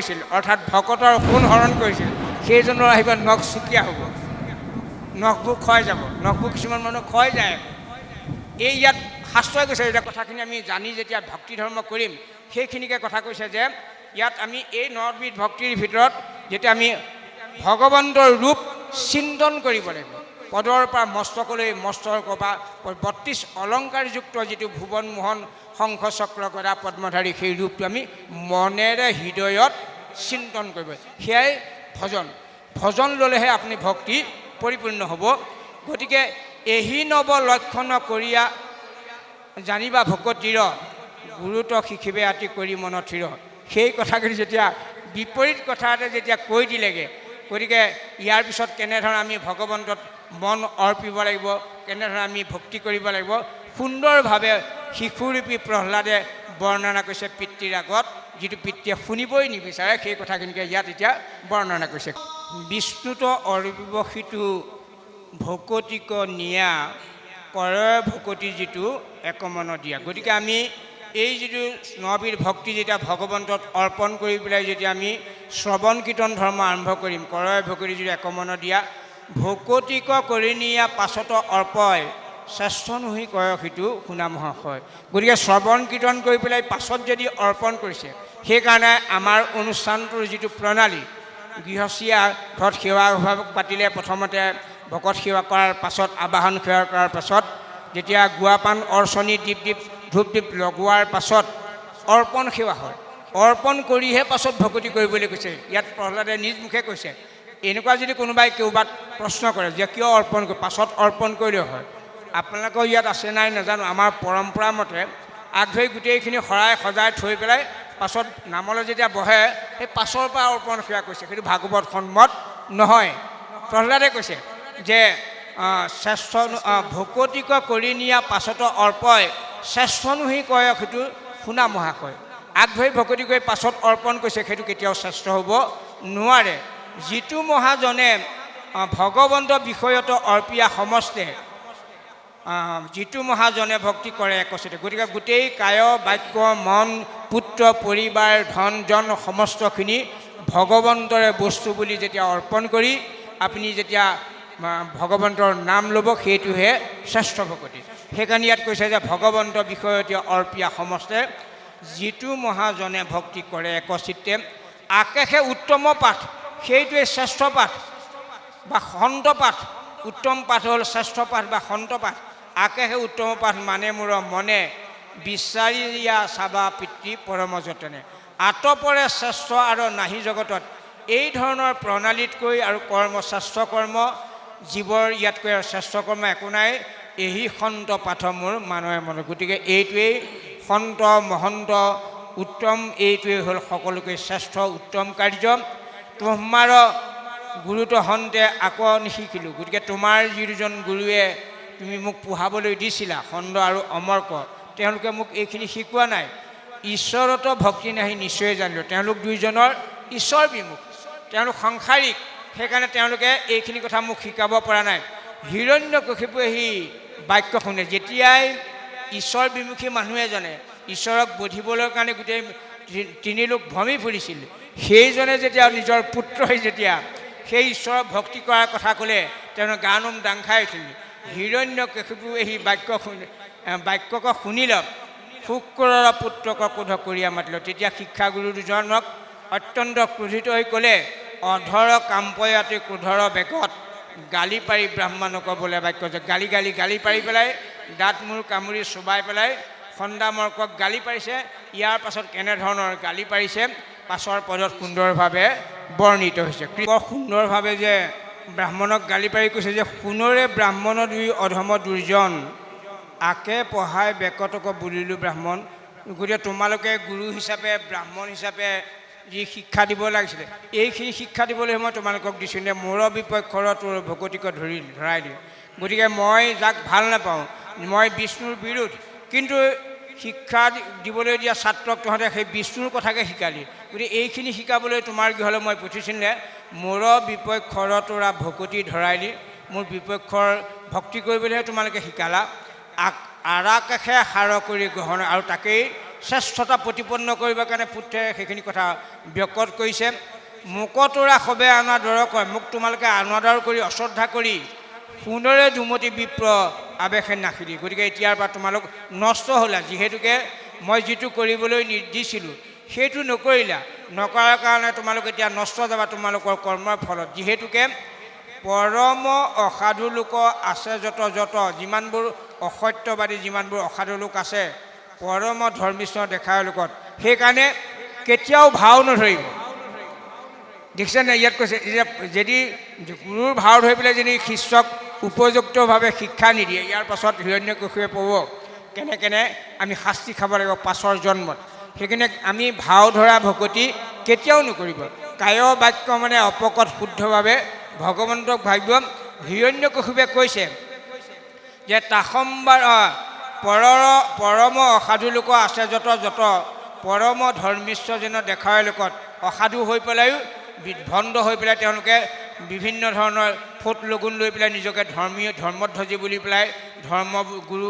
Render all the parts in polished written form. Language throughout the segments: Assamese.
কৰিছিল অৰ্থাৎ ভকতৰ সোণ হৰণ কৰিছিল সেইজনৰ আহিব নখ চুকীয়া হ'ব, নখবোৰ ক্ষয় যাব, নখবোৰ কিছুমান মানুহ ক্ষয় যায়। এই ইয়াত শাস্ত্ৰই কৈছে এতিয়া কথাখিনি আমি জানি যেতিয়া ভক্তি ধৰ্ম কৰিম সেইখিনিকে কথা কৈছে যে ইয়াত আমি এই 9বিধ ভক্তিৰ ভিতৰত যেতিয়া আমি ভগৱন্তৰ ৰূপ চিন্তন কৰিব লাগিব। পদৰ পৰা মস্তকলৈ, মস্তকৰ পৰা 32 অলংকাৰযুক্ত যিটো ভুৱন মোহন শংখ চক্ৰ গদা পদ্মধাৰী সেই ৰূপটো আমি মনেৰে হৃদয়ত চিন্তন কৰিব। সেয়াই ভজন। ভজন ল'লেহে আপুনি ভক্তি পৰিপূৰ্ণ হ'ব। গতিকে এহি নৱ লক্ষণ কৰিয়া জানিবা ভকতিৰ গুৰুত্ব শিকিবে আতি কৰি মন থিৰ। সেই কথাখিনি যেতিয়া বিপৰীত কথা এটা যেতিয়া কৈ দিলেগৈ, গতিকে ইয়াৰ পিছত কেনেধৰণে আমি ভগৱন্তত মন অৰ্পিব লাগিব, কেনেধৰণে আমি ভক্তি কৰিব লাগিব, সুন্দৰভাৱে শিশুৰূপী প্ৰহ্লাদে বৰ্ণনা কৰিছে পিতৃৰ আগত, যিটো পিতৃয়ে শুনিবই নিবিচাৰে সেই কথাখিনিকে ইয়াত এতিয়া বৰ্ণনা কৰিছে। বিষ্ণুত অৰ্পিব সিটো ভকতিক নিয়া কৰে ভকতি যিটো একমন দিয়া। গতিকে আমি এই যিটো 9বিধ ভক্তি যেতিয়া ভগৱন্তত অৰ্পণ কৰি পেলাই যেতিয়া আমি শ্ৰৱণ কীৰ্তন ধৰ্ম আৰম্ভ কৰিম, কৰে ভকতি যিটো একমন দিয়া ভকতিক কৰি নিয়া পাছত অৰ্পয় শ্ৰেষ্ঠ নুহি কয় সিটো শুনা মহাশয়। গতিকে শ্ৰৱণ কীৰ্তন কৰি পেলাই পাছত যদি অৰ্পণ কৰিছে, সেইকাৰণে আমাৰ অনুষ্ঠানটোৰ যিটো প্ৰণালী, গৃহস্থীয়া ঘৰত সেৱা সভা পাতিলে প্ৰথমতে ভকত সেৱা কৰাৰ পাছত আবাহন সেৱা কৰাৰ পাছত যেতিয়া গুৱাপান অৰ্চনী দীপ ধূপ দীপ লগোৱাৰ পাছত অৰ্পণ সেৱা হয়। অৰ্পণ কৰিহে পাছত ভকতি কৰিবলৈ কৈছে। ইয়াত প্ৰহ্লাদে নিজ মুখে কৈছে। এনেকুৱা যদি কোনোবাই ক'ৰবাত প্ৰশ্ন কৰে যে কিয় অৰ্পণ কৰি পাছত অৰ্পণ কৰিলেও হয়, আপোনালোকৰ ইয়াত আছে নাই নাজানো, আমাৰ পৰম্পৰা মতে আগ ধৰি গোটেইখিনি শৰাই সজাই থৈ পেলাই পাছত নামলৈ যেতিয়া বহে সেই পাছৰ পৰা অৰ্পণ সেৱা কৰিছে। সেইটো ভাগৱত সন্মত নহয়। প্ৰহ্লাদে কৈছে যে শ্ৰেষ্ঠ ভকতিক কৰি নিয়া পাছত অৰ্পয় শ্ৰেষ্ঠ নুহি কয় সেইটো শুনা মহাশয়। আগ ধৰি ভকতি কৰি পাছত অৰ্পণ কৰিছে, সেইটো কেতিয়াও শ্ৰেষ্ঠ হ'ব নোৱাৰে। যিটো মহাজনে ভগৱন্ত বিষয়ত অৰ্পিয়া সমস্তে, যিটো মহাজনে ভক্তি কৰে একচিতে। গতিকে গোটেই কায় বাক্য মন পুত্ৰ পৰিবাৰ ধন জন সমস্তখিনি ভগৱন্তৰে বস্তু বুলি যেতিয়া অৰ্পণ কৰি আপুনি যেতিয়া ভগৱন্তৰ নাম ল'ব, সেইটোহে শ্ৰেষ্ঠ ভকতি। সেইকাৰণে ইয়াত কৈছে যে ভগৱন্ত বিষয়তে অৰ্পিয়া সমস্তে, যিটো মহাজনে ভক্তি কৰে একচিত্তে আকেশে উত্তম পাঠ, সেইটোৱে শ্ৰেষ্ঠ পাঠ বা সন্ত পাঠ। উত্তম পাঠ হ'ল শ্ৰেষ্ঠ পাঠ বা সন্ত পাঠ। আকেশে উত্তম পাঠ মানে মোৰ মনে বিচাৰিয়া চাবা পিতৃ পৰম যতনে। আতপৰে শ্ৰেষ্ঠ আৰু নাহি জগতত। এই ধৰণৰ প্ৰণালীতকৈ আৰু কৰ্ম শ্ৰেষ্ঠ কৰ্ম জীৱৰ ইয়াতকৈ আৰু শ্ৰেষ্ঠ কৰ্ম একো নাই। এই সন্ত পাঠ মোৰ মানুহে মনে। গতিকে এইটোৱেই সন্ত মহন্ত উত্তম, এইটোৱেই হ'ল সকলোকৈ শ্ৰেষ্ঠ উত্তম কাৰ্য। তোমাৰ গুৰুটো হন্তে আকৌ নিশিকিলোঁ। গতিকে তোমাৰ যি দুজন গুৰুৱে তুমি মোক পঢ়াবলৈ দিছিলা, খণ্ড আৰু অমৰ্ক, তেওঁলোকে মোক এইখিনি শিকোৱা নাই। ঈশ্বৰত ভক্তি নাহি নিশ্চয় জানিলোঁ। তেওঁলোক দুইজনৰ ঈশ্বৰ বিমুখ, তেওঁলোক সাংসাৰিক, সেইকাৰণে তেওঁলোকে এইখিনি কথা মোক শিকাব পৰা নাই। হিৰণ্যকশিপুৱে সি বাক্য শুনে। যেতিয়াই ঈশ্বৰ বিমুখী মানুহ এজনে ঈশ্বৰক বধিবলৈ কাৰণে গোটেই 3 লোক ভ্ৰমি ফুৰিছিল, সেইজনে যেতিয়া নিজৰ পুত্ৰই যেতিয়া সেই ঈশ্বৰক ভক্তি কৰাৰ কথা ক'লে, তেওঁ গানোম দাং খাই উঠিল। হিৰণ্যকশিপুৱে সি বাক্যক শুনিল, শুক্ৰৰ পুত্ৰক ক্ৰোধ কৰিয়া মাতিল। তেতিয়া শিক্ষাগুৰু দুজনক অত্যন্ত ক্ৰোধিত হৈ ক'লে, অধৰ কাম্পয়াতি ক্ৰোধৰ বেগত গালি পাৰি ব্ৰাহ্মণক বোলে বাক্য যে গালি পাৰি পেলাই দাঁত মূৰ কামুৰি চুবাই পেলাই খণ্ডামৰ্কক গালি পাৰিছে। ইয়াৰ পাছত কেনেধৰণৰ গালি পাৰিছে পাছৰ পদত সুন্দৰভাৱে বৰ্ণিত হৈছে। বৰ সুন্দৰভাৱে যে ব্ৰাহ্মণক গালি পাৰি কৈছে যে সোণৰে ব্ৰাহ্মণ দুই অধম দুৰ্জন, আকে পঢ়াই বেকতক বুলিলোঁ ব্ৰাহ্মণ। গতিকে তোমালোকে গুৰু হিচাপে ব্ৰাহ্মণ হিচাপে যি শিক্ষা দিব লাগিছিলে, এইখিনি শিক্ষা দিবলৈ মই তোমালোকক দিছোঁ নে মোৰ বিপক্ষৰ তোৰ ভকতিক ধৰাই দিয়ে। গতিকে মই যাক ভাল নাপাওঁ, মই বিষ্ণুৰ বিৰোধ, কিন্তু শিক্ষা দিবলৈ দিয়া ছাত্ৰক তহঁতে সেই বিষ্ণুৰ কথাকে শিকালি। গতিকে এইখিনি শিকাবলৈ তোমাৰ গৃহলৈ মই পঠিয়াইছিলে। মোৰ বিপক্ষৰ তোৰা ভকতি ধৰাইলি, মোৰ বিপক্ষৰ ভক্তি কৰিবলৈহে তোমালোকে শিকালা। আৰাকাষে সাৰ কৰি গ্ৰহণ, আৰু তাকেই শ্ৰেষ্ঠতা প্ৰতিপন্ন কৰিবৰ কাৰণে পুত্ৰে সেইখিনি কথা ব্যক্ত কৰিছে। মোকতোৰা সবে অনাদৰ কয়, মোক তোমালোকে অনাদৰ কৰি অশ্ৰদ্ধা কৰি সোণৰে দুমতি বিপ্ৰ আৱেশে নাখিলি। গতিকে এতিয়াৰ পৰা তোমালোক নষ্ট হ'লা, যিহেতুকে মই যিটো কৰিবলৈ দিছিলোঁ সেইটো নকৰিলা, নকৰাৰ কাৰণে তোমালোক এতিয়া নষ্ট যাবা তোমালোকৰ কৰ্মৰ ফলত। যিহেতুকে পৰম অসাধু লোক আছে যত যত, যিমানবোৰ অসত্যবাদী যিমানবোৰ অসাধু লোক আছে পৰম ধৰ্মিষ্ঠ দেখাৰ লোকত, সেইকাৰণে কেতিয়াও ভাও নধৰিব। দেখিছেনে ইয়াত কৈছে যে যদি গুৰুৰ ভাও ধৰি পেলাই যদি শিষ্যক উপযুক্তভাৱে শিক্ষা নিদিয়ে, ইয়াৰ পাছত হিৰণ্যকশিপুৱে পাব কেনে আমি শাস্তি খাব লাগিব পাছৰ জন্মত। সেইকাৰণে আমি ভাও ধৰা ভকতি কেতিয়াও নকৰিব। কায় বাক্য মানে অপকট শুদ্ধভাৱে ভগৱন্তক ভাবিব। হিৰণ্যকশিপুৱে কৈছে যে তাসম্বাৰ পৰম অসাধু লোক আছে যত যত, পৰম ধৰ্মিষ্ঠ যেন দেখাৰ লোকত অসাধু হৈ পেলাইও ভণ্ড হৈ পেলাই তেওঁলোকে বিভিন্ন ধৰণৰ ফোট লগুণ লৈ পেলাই নিজকে ধৰ্মধ্বজী বুলি পেলাই ধৰ্মগুৰু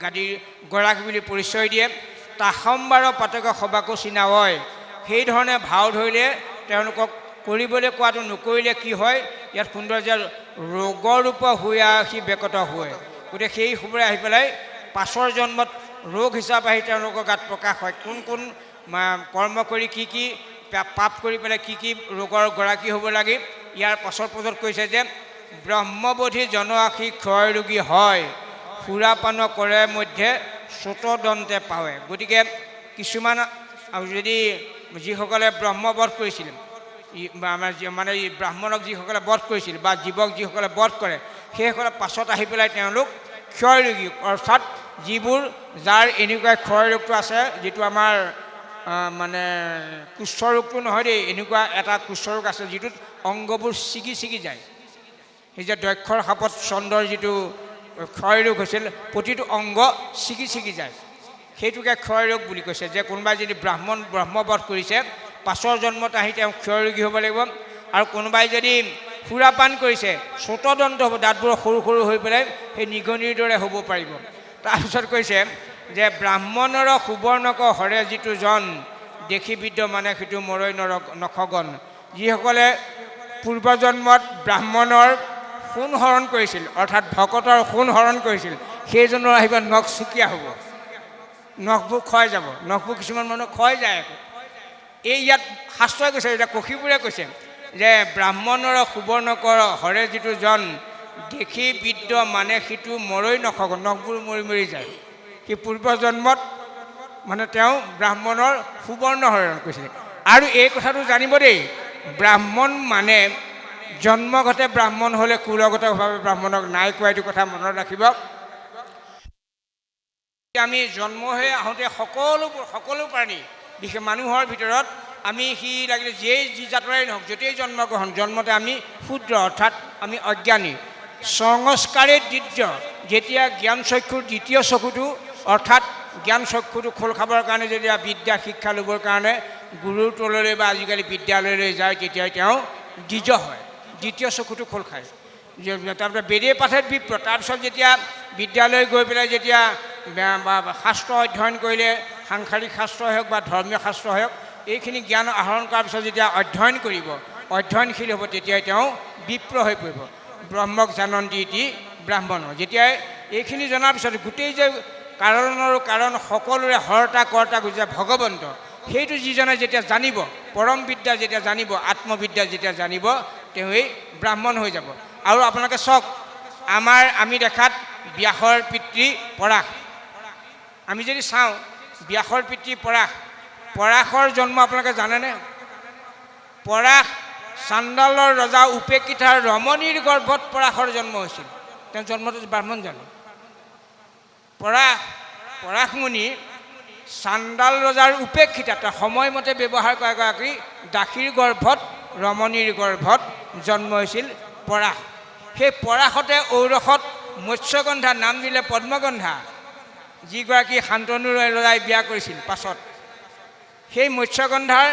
গাদীৰ গৰাকী বুলি পৰিচয় দিয়ে। তাসম্বাৰ পাতক সবাকো চিনা হয়, সেইধৰণে ভাও ধৰিলে তেওঁলোকক কৰিবলৈ কোৱাটো নকৰিলে কি হয়, ইয়াত সুন্দৰ যে ৰোগৰ ৰূপ হৈ সি বেকত হয়। গতিকে সেই সময়ত আহি পেলাই পাছৰ জন্মত ৰোগ হিচাপে আহি তেওঁলোকৰ গাত প্ৰকাশ হয়। কোন কোন কৰ্ম কৰি কি পাপ কৰি পেলাই কি ৰোগৰ গৰাকী হ'ব লাগে। ইয়াৰ পাছৰ পদত কৈছে যে ব্ৰহ্মবোধি জন আশী ক্ষয় ৰোগী হয়, সুৰাপান কৰে মধ্যে চোতদন্তে পাৱে। গতিকে কিছুমান যদি যিসকলে ব্ৰহ্মবধ কৰিছিল, মানে ব্ৰাহ্মণক যিসকলে বধ কৰিছিল বা জীৱক যিসকলে বধ কৰে, সেইসকলে পাছত আহি পেলাই তেওঁলোক ক্ষয় ৰোগী, অৰ্থাৎ যিবোৰ যাৰ এনেকুৱা ক্ষয় ৰোগটো আছে, যিটো আমাৰ মানে কুষ্ঠ ৰোগটো নহয় দেই, এনেকুৱা এটা কুষ্ঠ ৰোগ আছে যিটোত অংগবোৰ ছিগি যায়। সেই যে দক্ষৰ সাপত চন্দ্ৰৰ যিটো ক্ষয় ৰোগ হৈছিল, প্ৰতিটো অংগ ছিগি যায়, সেইটোকে ক্ষয় ৰোগ বুলি কৈছে। যে কোনোবাই যদি ব্ৰহ্মবধ কৰিছে পাছৰ জন্মত আহি তেওঁ ক্ষয় ৰোগী হ'ব লাগিব। আৰু কোনোবাই যদি সুৰাপান কৰিছে চোতদন্ত হ'ব, দাঁতবোৰ সৰু সৰু হৈ পেলাই সেই নিগনিৰ দৰে হ'ব পাৰিব। তাৰপিছত কৈছে যে ব্ৰাহ্মণৰ সুবৰ্ণক হৰে যিটো জন, দেখি বিদ্য মানে সেইটো মৰৈ নখগণ। যিসকলে পূৰ্বজন্মত ব্ৰাহ্মণৰ সোণ হৰণ কৰিছিল, অৰ্থাৎ ভকতৰ সোণ হৰণ কৰিছিল, সেইজনৰ আহিব নখ চুকীয়া হ'ব, নখবোৰ ক্ষয় যাব। নখবোৰ কিছুমান মানুহ ক্ষয় যায় আকৌ। এই ইয়াত শাস্ত্ৰই কৈছে, এতিয়া কশিপুৰে কৈছে যে ব্ৰাহ্মণৰ সুবৰ্ণকৰ হৰে যিটো জন, দেখি বিদ্য মানে সিটো মৰৈ নখগণ, নখবোৰ মৰি যায়। সি পূৰ্বজন্মত মানে তেওঁ ব্ৰাহ্মণৰ সুবৰ্ণ হৰণ কৰিছিলে। আৰু এই কথাটো জানিব দেই, ব্ৰাহ্মণ মানে জন্মগতে ব্ৰাহ্মণ হ'লে কুলগতভাৱে ব্ৰাহ্মণক নাই কোৱা, এইটো কথা মনত ৰাখিব। আমি জন্ম হৈ আহোঁতে সকলো প্ৰাণী, বিশেষ মানুহৰ ভিতৰত আমি সি লাগিলে যি জাতৰাই নহওক, য'তেই জন্মতে আমি ক্ষুদ্ৰ, অৰ্থাৎ আমি অজ্ঞানী। সংস্কাৰে দিব্য, যেতিয়া জ্ঞান চক্ষুৰ দ্বিতীয় চকুটো অৰ্থাৎ জ্ঞান চক্ষুটো খোল খাবৰ কাৰণে যেতিয়া বিদ্যা শিক্ষা ল'বৰ কাৰণে গুৰুৰ তললৈ বা আজিকালি বিদ্যালয়লৈ যায়, তেতিয়াই তেওঁ দ্বিজ হয়, দ্বিতীয় চকুটো খোল খায়। তাৰপিছত বেদে পাঠেত বিপ্ৰ, তাৰপিছত যেতিয়া বিদ্যালয় গৈ পেলাই যেতিয়া শাস্ত্ৰ অধ্যয়ন কৰিলে, সাংসাৰিক শাস্ত্ৰই হওক বা ধৰ্মীয় শাস্ত্ৰ হওক, এইখিনি জ্ঞান আহৰণ কৰাৰ পিছত যেতিয়া অধ্যয়ন কৰিব, অধ্যয়নশীল হ'ব, তেতিয়াই তেওঁ বিপ্ৰ হৈ পৰিব। ব্ৰহ্মক জানন্তি ইতি ব্ৰাহ্মণ। যেতিয়াই এইখিনি জনাৰ পিছত গোটেই যে কাৰণ সকলোৰে হৰ্তা কৰ্তা গুজে ভগৱন্ত, সেইটো যিজনে যেতিয়া জানিব, পৰম বিদ্যা যেতিয়া জানিব, আত্মবিদ্যা যেতিয়া জানিব, তেওঁই ব্ৰাহ্মণ হৈ যাব। আৰু আপোনালোকে চাওক, আমি দেখাত ব্যাসৰ পিতৃ পৰাশ, আমি যদি চাওঁ ব্যাসৰ পিতৃ পৰাশৰ জন্ম আপোনালোকে জানেনে? পৰাশ চাণ্ডালৰ ৰজা উপেক্ষিতাৰ ৰমণীৰ গৰ্ভত পৰাশৰ জন্ম হৈছিল। তেওঁ জন্মটো ব্ৰাহ্মণ জানো? পৰাশমুনি চাণ্ডাল ৰজাৰ উপেক্ষিতা, তেওঁ সময়মতে ব্যৱহাৰ কৰা এগৰাকী দাসীৰ গৰ্ভত, ৰমণীৰ গৰ্ভত জন্ম হৈছিল পৰাশ। সেই পৰাশতে ঔৰসত মৎস্যগন্ধা নাম দিলে পদ্মগন্ধা, যিগৰাকী শান্তনু ৰজাই বিয়া কৰিছিল পাছত। সেই মৎস্যগন্ধাৰ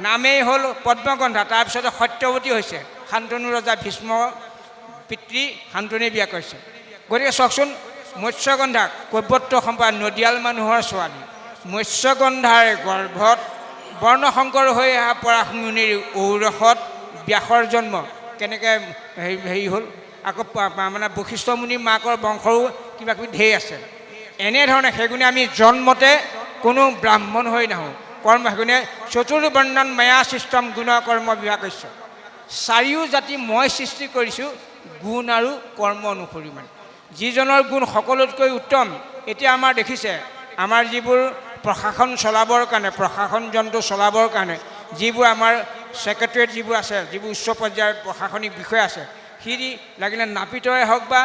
নামেই হ'ল পদ্মগন্ধা। তাৰপিছতে সত্যৱতী হৈছে, শান্তনু ৰজা ভীষ্ম পিতৃ শান্তনুৱে বিয়া কৰিছে। গতিকে চাওকচোন, মৎস্যগন্ধা কৈৱৰ্ত সম্প্ৰদায় নদীয়াল মানুহৰ ছোৱালী, মৎস্যগন্ধাৰ গৰ্ভত বৰ্ণশংকৰ হৈ অহা পৰাশমুনিৰ ঔৰসত ব্যাসৰ জন্ম কেনেকৈ হেৰি হ'ল আকৌ মানে বশিষ্ঠ মুনিৰ মাকৰ বংশৰো কিবা কিবি ঢেৰ আছে এনেধৰণে সেইগুণে আমি জন্মতে কোনো ব্ৰাহ্মণ হৈ নাহোঁ কৰ্ম সেইগুণে চতুৰ্বৰ্ণন মায়া সৃষ্টম গুণ কৰ্ম বিভাগস্য চাৰিও জাতি মই সৃষ্টি কৰিছোঁ গুণ আৰু কৰ্ম অনুসৰি মানে যিজনৰ গুণ সকলোতকৈ উত্তম এতিয়া আমাৰ দেখিছে আমাৰ যিবোৰ প্ৰশাসন চলাবৰ কাৰণে প্ৰশাসন যন্ত্ৰ চলাবৰ কাৰণে যিবোৰ আমাৰ ছেক্ৰেটেৰিয়েট যিবোৰ আছে যিবোৰ উচ্চ পৰ্যায়ৰ প্ৰশাসনিক বিষয় আছে সি লাগিলে নাপিতৰে হওক বা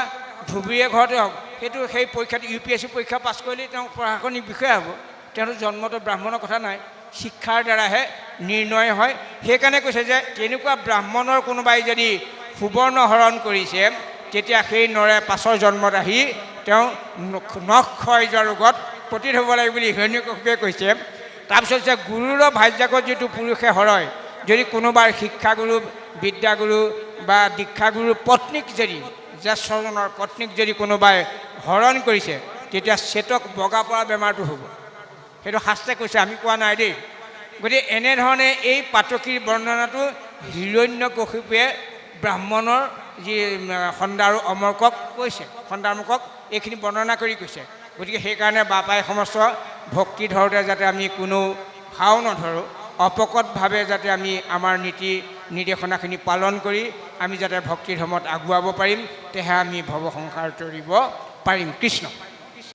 ধুবুৰীয়ে ঘৰতে হওক সেইটো সেই পৰীক্ষাত UPSC পৰীক্ষা পাছ কৰিলেই তেওঁ প্ৰশাসনিক বিষয়া হ'ব তেওঁৰ জন্মটো ব্ৰাহ্মণৰ কথা নাই শিক্ষাৰ দ্বাৰাহে নিৰ্ণয় হয় সেইকাৰণে কৈছে যে তেনেকুৱা ব্ৰাহ্মণৰ কোনোবাই যদি সুবৰ্ণ হৰণ কৰিছে তেতিয়া সেই নৰে পাছৰ জন্মত আহি তেওঁ নখ ক্ষয় যোৱা ৰোগত পতিত হ'ব লাগে বুলি হিৰণ্যকশিপুৱে কৈছে তাৰপিছত যে গুৰুৰ ভাৰ্যাগত যিটো পুৰুষে হৰয় যদি কোনোবাৰ শিক্ষাগুৰু বিদ্যাগুৰু বা দীক্ষাগুৰুৰ পত্নীক যদি জ্যেষ্ঠজনৰ পত্নীক যদি কোনোবাই হৰণ কৰিছে তেতিয়া চেতক বগা পৰা বেমাৰটো হ'ব সেইটো শাস্ত্ৰে কৈছে আমি কোৱা নাই দেই গতিকে এনেধৰণে এই পাতকীৰ বৰ্ণনাটো হিৰণ্যকশিপুৱে ব্ৰাহ্মণৰ যি সন্দাৰু অমৰ্কক কৈছে সন্দামুকক এইখিনি বৰ্ণনা কৰি কৈছে গতিকে সেইকাৰণে বাপাই সমস্ত ভক্তি ধৰোঁতে যাতে আমি কোনো ভাও নধৰোঁ অপকটভাৱে যাতে আমি আমাৰ নীতি নিৰ্দেশনাখিনি পালন কৰি আমি যাতে ভক্তি ধৰ্মত আগুৱাব পাৰিম তেহে আমি ভৱ সংসাৰ তৰিব পাৰিম কৃষ্ণ